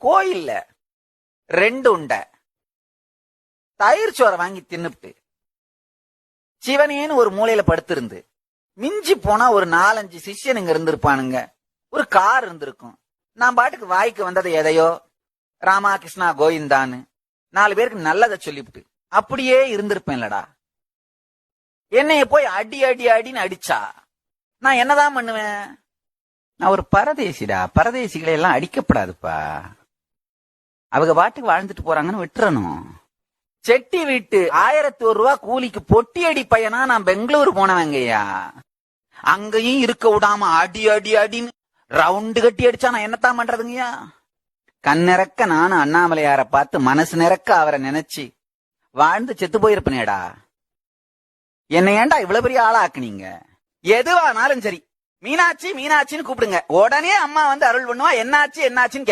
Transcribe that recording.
கோயில்ல 2 உண்டை தயிர் சோறை வாங்கி தின்னுப்ட்டு சிவனேன்னு ஒரு மூலையில படுத்திருந்து மிஞ்சி போனா ஒரு 4-5 சிஷ்யனுங்க இருந்திருப்பானுங்க, ஒரு கார் இருந்திருக்கும். நான் பாட்டுக்கு வாய்க்கு வந்ததை எதையோ ராமா கிருஷ்ணா கோவிந்தான்னு 4 பேருக்கு நல்லதை சொல்லிவிட்டு அப்படியே இருந்திருப்பேன்லடா. என்னைய போய் அடி அடி அடின்னு அடிச்சா நான் என்னதான் பண்ணுவேன்? நான் ஒரு பரதேசிடா. பரதேசிகளை எல்லாம் அடிக்கப்படாதுப்பா. அவங்க பாட்டுக்கு வாழ்ந்துட்டு போறாங்கன்னு விட்டுறணும். செட்டி வீட்டு 1001 ரூபா கூலிக்கு பொட்டி அடி பையனா நான் பெங்களூர் போனவங்கய்யா. அங்கேயும் இருக்க விடாம அடி அடி அடின்னு ரவுண்டு கட்டி அடிச்சா நான் என்னத்தான் பண்றதுங்கய்யா? கண்ணிறக்க நானும் அண்ணாமலையார பார்த்து மனசு நிறக்க அவரை நினைச்சு வாழ்ந்து செத்து போயிருப்பனேடா. என்ன ஏன்டா இவ்வளவு பெரிய ஆளா ஆக்குனீங்க? எதுவானாலும் சரி மீனாட்சி மீனாட்சின்னு கூப்பிடுங்க, உடனே அம்மா வந்து அருள் பண்ணுவா. என்னாச்சு என்னாச்சுன்னு